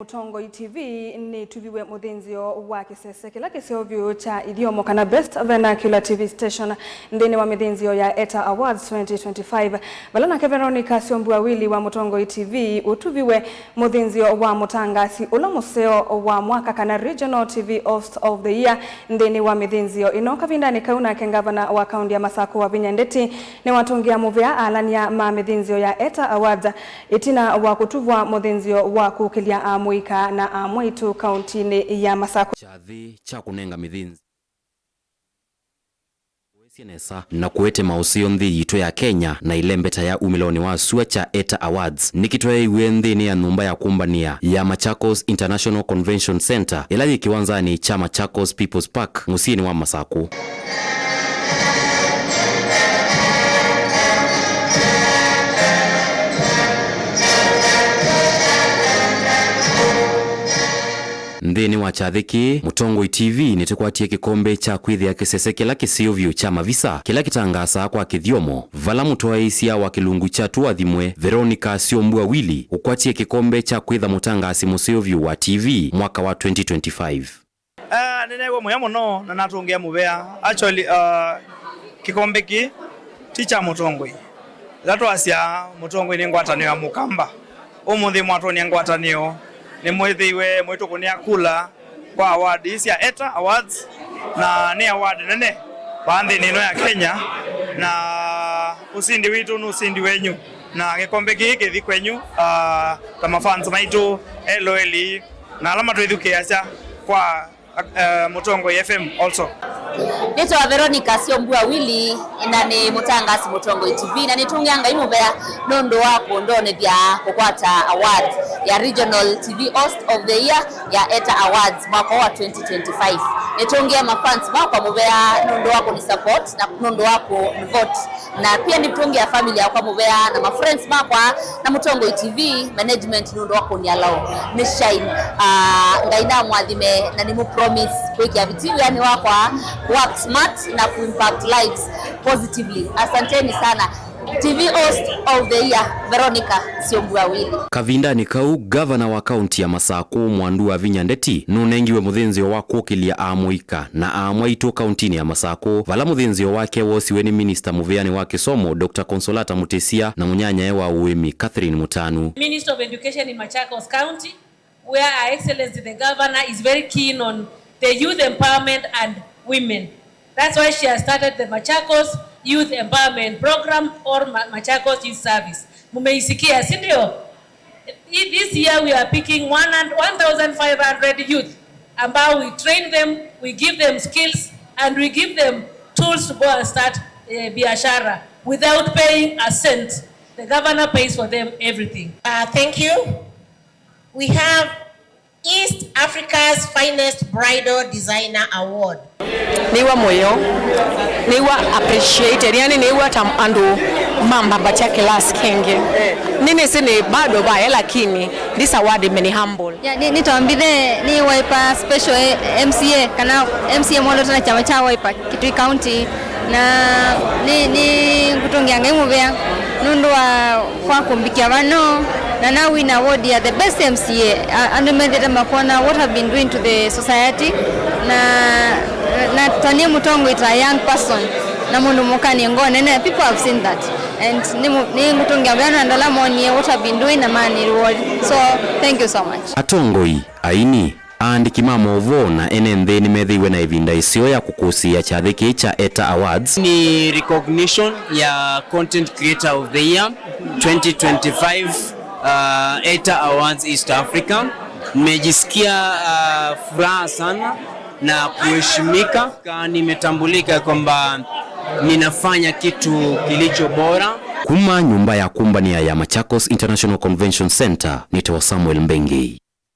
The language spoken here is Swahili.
Mutongo TV ni tuviwe mudhinzio wa kisese kila kisiovyo cha idiomo kana Best Vernacular TV Station ndini wa midhinzio ya ETA Awards 2025 balana ke Veronica Siombua-Willi wa Mutongo TV utuviwe mudhinzio wa mutangasi ula museo wa mwaka kana Regional TV Host of the Year ndini wa midhinzio inoka vindani kauna ke gavana wa kaunti ya Masako wa Vinya Ndeti ni watungia muvea alania ma midhinzio ya ETA Awards itina wa kutuvwa mudhinzio wa kukilia Muika na Amwitu kauntini ya Masako chathi cha kunenga midhinzi Nesa na kuete mausio nthi yito ya Kenya na ilembeta ya umiloni wa sua cha ETA Awards nikitoe iwe nthini ya numba ya kumbania ya Machakos International Convention Center ila ikiwanzani cha Machakos People's Park musini wa Masako. Ndini wa chathiki Mutongo TV nitukwatie kikombe cha kwithia kisese kila kisiovyo cha mavisa kila kitangasa kwa kithiomo vala mutoaisia wa kilungu cha tuathimwe Veronica Siombua-Willi ukwatie kikombe cha kwitha mutangasi musiovyo wa TV mwaka wa 2025. Nenego moya muno na natungia muvea actually kikombe ki ticha Mutongo zato asia Mutongo ni ngwatanio ya mukamba umuthi mwatoni ngwatanio ni mwithiwe mwitu ni akula kwa award isi ya ETA Awards na ni award nene bandhi nino ya Kenya na usindi witu no usindi wenyu na gikombe giki thi kwenyu kama fans maitu LOL na alama twithuke acha kwa Mutongo FM also. Nitwa Veronica Siombua-Willi na ni mutangasi Mutongo TV na nitungianga imuvea nondo wako ndone vya kukwata award ya Regional TV Host of the Year ya ETA Awards mwaka wa 2025. Nitungia mafans kwa muvea nondo wako ni support na nondo wako ni vote na pia nitungia familia kwa muvea na friends kwa na Mutongo TV management nondo wako ni allow ni shine ngaina mwathime na ni mu promise kwiki abitiwi yani wako work smart na ku-impact lives positively. Asanteni sana. TV Host of the Year Veronica Siombua-Willi. Kavindani kau gavana wa kaunti ya Masako Mwandu wa Vinya Ndeti nunengiwe muthinzio wa kukilia Amuika na Amwaitu kauntini ya Masako vala muthinzio wake wosiwe ni minister muveani wa kisomo Dr. Consolata Mutesia na munyanya wa uemi Catherine Mutanu. Minister of Education in Machakos County, where Our Excellency the Governor is very keen on the youth empowerment and women. That's why she has started the Machakos Youth Empowerment Program or Machakos Youth Service. Mumeisikia, sindio? This year we are picking 1,500 youth ambao we train them, we give them skills and we give them tools to go and start biashara without paying a cent. The governor pays for them everything. Thank you. We have East Africa's Finest Bridal Designer Award. Niwa moyo, niwa appreciated, yani niwa andu mamba bacha class kenge. Nini sini bado bae lakini this award imeni humble. Ya nitawambile ni waipa special MCA kana MCA mwalo tana chama cha waipa Kitui County na ni kutungianga imuvea nundu wa kwa kumbikia wano na now win award ya the best MCA and mendeta makona what have been doing to the society na tani Mutongo is a young person na mundu mukani ngone and people have seen that and ni mutungia bwana ndala moni what have been doing na mani reward so thank you so much. Atongoi aini andi kimamo ovo na enende ni methiwe na ivinda isio ya kukusia chathiki cha ETA Awards ni recognition ya Content Creator of the Year 2025 ETA Awards East Africa. Nimejisikia furaha sana na kuheshimika, nimetambulika kwamba ninafanya kitu kilicho bora. Kuma nyumba ya kumbania ya Machakos International Convention Center nito Samuel Mbengi.